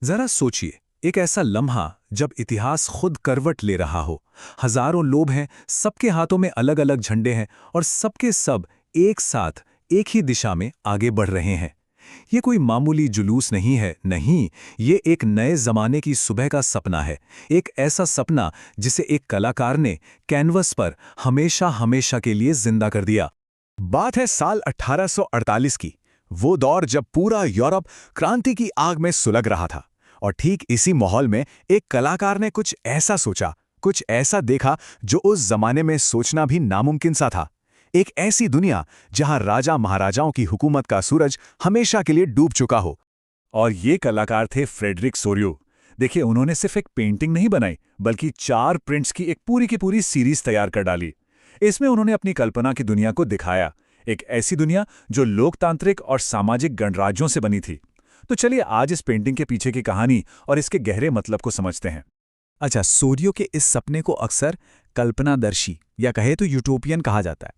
जरा सोचिए, एक ऐसा लम्हा जब इतिहास खुद करवट ले रहा हो। हजारों लोग हैं, सबके हाथों में अलग अलग झंडे हैं और सबके सब एक साथ एक ही दिशा में आगे बढ़ रहे हैं। ये कोई मामूली जुलूस नहीं है, नहीं, ये एक नए जमाने की सुबह का सपना है। एक ऐसा सपना जिसे एक कलाकार ने कैनवस पर हमेशा हमेशा के लिए जिंदा कर दिया। बात है साल 1848 की। वो दौर जब पूरा यूरोप क्रांति की आग में सुलग रहा था। और ठीक इसी माहौल में एक कलाकार ने कुछ ऐसा सोचा, कुछ ऐसा देखा जो उस जमाने में सोचना भी नामुमकिन सा था। एक ऐसी दुनिया जहां राजा महाराजाओं की हुकूमत का सूरज हमेशा के लिए डूब चुका हो। और ये कलाकार थे फ्रेडरिक सोरियो। देखिए, उन्होंने सिर्फ एक पेंटिंग नहीं बनाई, बल्कि 4 प्रिंट्स की एक पूरी की पूरी सीरीज तैयार कर डाली। इसमें उन्होंने अपनी कल्पना की दुनिया को दिखाया, एक ऐसी दुनिया जो लोकतांत्रिक और सामाजिक गणराज्यों से बनी थी। तो चलिए आज इस पेंटिंग के पीछे की कहानी और इसके गहरे मतलब को समझते हैं। अच्छा, सूर्यो के इस सपने को अक्सर कल्पनादर्शी या कहे तो यूटोपियन कहा जाता है।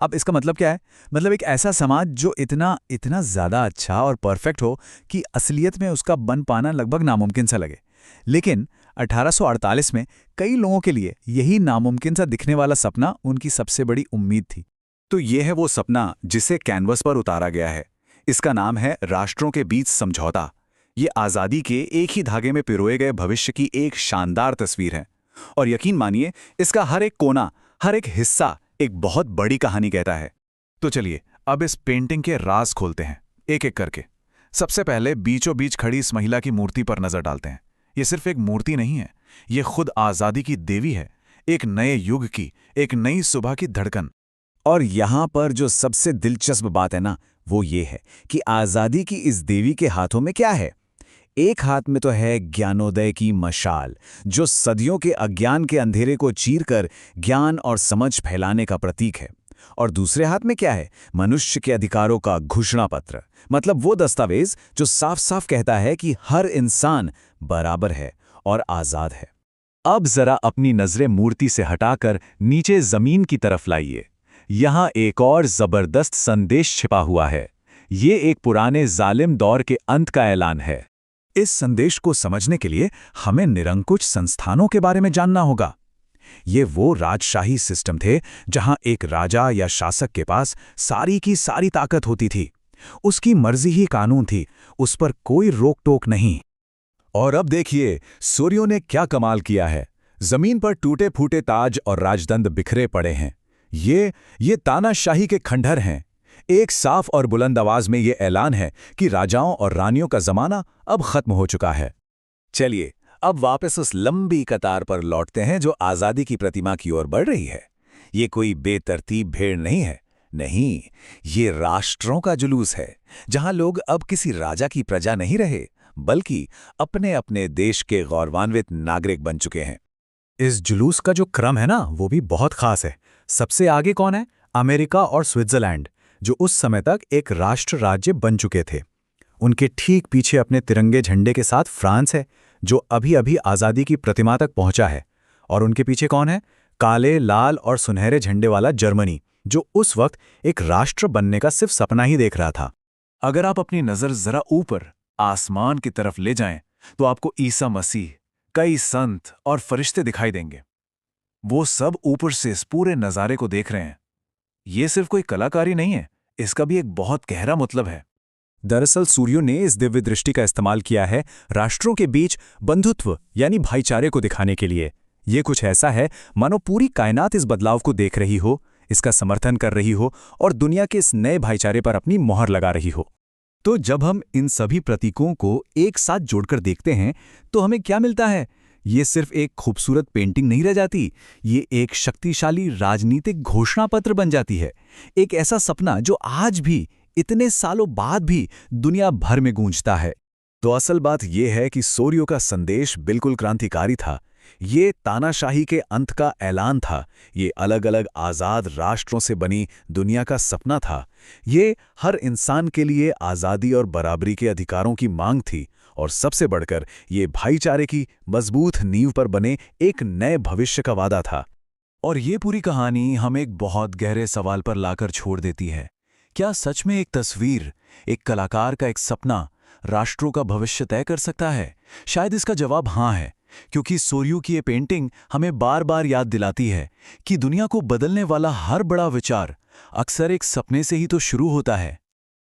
अब इसका मतलब क्या है? मतलब एक ऐसा समाज जो इतना इतना ज़्यादा अच्छा और परफेक्ट हो कि असलियत में उसका बन पाना लगभग नामुमकिन सा लगे। लेकिन 1848 में कई लोगों के लिए यही नामुमकिन सा दिखने वाला सपना उनकी सबसे बड़ी उम्मीद थी। तो ये है वो सपना जिसे कैनवस पर उतारा गया है। इसका नाम है राष्ट्रों के बीच समझौता। ये आज़ादी के एक ही धागे में पिरोए गए भविष्य की एक शानदार तस्वीर है। और यकीन मानिए, इसका हर एक कोना, हर एक हिस्सा एक बहुत बड़ी कहानी कहता है। तो चलिए अब इस पेंटिंग के राज खोलते हैं, एक एक करके। सबसे पहले बीचों बीच खड़ी इस महिला की मूर्ति पर नजर डालते हैं। ये सिर्फ एक मूर्ति नहीं है, ये खुद आज़ादी की देवी है, एक नए युग की, एक नई सुबह की धड़कन। और यहाँ पर जो सबसे दिलचस्प बात है ना, वो ये है कि आज़ादी की इस देवी के हाथों में क्या है। एक हाथ में तो है ज्ञानोदय की मशाल, जो सदियों के अज्ञान के अंधेरे को चीरकर ज्ञान और समझ फैलाने का प्रतीक है। और दूसरे हाथ में क्या है? मनुष्य के अधिकारों का घोषणा पत्र, मतलब वो दस्तावेज जो साफ साफ कहता है कि हर इंसान बराबर है और आज़ाद है। अब जरा अपनी नजरें मूर्ति से हटाकर नीचे जमीन की तरफ लाइए। यहाँ एक और जबरदस्त संदेश छिपा हुआ है। ये एक पुराने जालिम दौर के अंत का ऐलान है। इस संदेश को समझने के लिए हमें निरंकुश संस्थानों के बारे में जानना होगा। ये वो राजशाही सिस्टम थे जहां एक राजा या शासक के पास सारी की सारी ताकत होती थी। उसकी मर्जी ही कानून थी, उस पर कोई रोक टोक नहीं। और अब देखिए सूर्यों ने क्या कमाल किया है। जमीन पर टूटे फूटे ताज और राजदंड बिखरे पड़े हैं। ये तानाशाही के खंडहर हैं। एक साफ और बुलंद आवाज में ये ऐलान है कि राजाओं और रानियों का जमाना अब खत्म हो चुका है। चलिए अब वापस उस लंबी कतार पर लौटते हैं जो आज़ादी की प्रतिमा की ओर बढ़ रही है। ये कोई बेतरतीब भीड़ नहीं है, नहीं, ये राष्ट्रों का जुलूस है, जहां लोग अब किसी राजा की प्रजा नहीं रहे, बल्कि अपने अपने देश के गौरवान्वित नागरिक बन चुके हैं। इस जुलूस का जो क्रम है ना, वो भी बहुत खास है। सबसे आगे कौन है? अमेरिका और स्विट्जरलैंड, जो उस समय तक एक राष्ट्र राज्य बन चुके थे। उनके ठीक पीछे अपने तिरंगे झंडे के साथ फ्रांस है, जो अभी अभी आज़ादी की प्रतिमा तक पहुंचा है। और उनके पीछे कौन है? काले, लाल और सुनहरे झंडे वाला जर्मनी, जो उस वक्त एक राष्ट्र बनने का सिर्फ सपना ही देख रहा था। अगर आप अपनी नजर जरा ऊपर आसमान की तरफ ले जाएं, तो आपको ईसा मसीह, कई संत और फरिश्ते दिखाई देंगे। वो सब ऊपर से इस पूरे नज़ारे को देख रहे हैं। ये सिर्फ कोई कलाकारी नहीं है, इसका भी एक बहुत गहरा मतलब है। दरअसल सूर्यो ने इस दिव्य दृष्टि का इस्तेमाल किया है राष्ट्रों के बीच बंधुत्व यानी भाईचारे को दिखाने के लिए। ये कुछ ऐसा है मानो पूरी कायनात इस बदलाव को देख रही हो, इसका समर्थन कर रही हो और दुनिया के इस नए भाईचारे पर अपनी मोहर लगा रही हो। तो जब हम इन सभी प्रतीकों को एक साथ जोड़कर देखते हैं तो हमें क्या मिलता है? ये सिर्फ एक खूबसूरत पेंटिंग नहीं रह जाती, ये एक शक्तिशाली राजनीतिक घोषणा पत्र बन जाती है। एक ऐसा सपना जो आज भी, इतने सालों बाद भी दुनिया भर में गूंजता है। तो असल बात यह है कि सूर्यो का संदेश बिल्कुल क्रांतिकारी था। ये तानाशाही के अंत का ऐलान था, ये अलग अलग आज़ाद राष्ट्रों से बनी दुनिया का सपना था, ये हर इंसान के लिए आज़ादी और बराबरी के अधिकारों की मांग थी, और सबसे बढ़कर ये भाईचारे की मजबूत नींव पर बने एक नए भविष्य का वादा था। और ये पूरी कहानी हमें एक बहुत गहरे सवाल पर लाकर छोड़ देती है। क्या सच में एक तस्वीर, एक कलाकार का एक सपना, राष्ट्रों का भविष्य तय कर सकता है? शायद इसका जवाब हाँ है, क्योंकि सूर्य की ये पेंटिंग हमें बार बार याद दिलाती है कि दुनिया को बदलने वाला हर बड़ा विचार अक्सर एक सपने से ही तो शुरू होता है।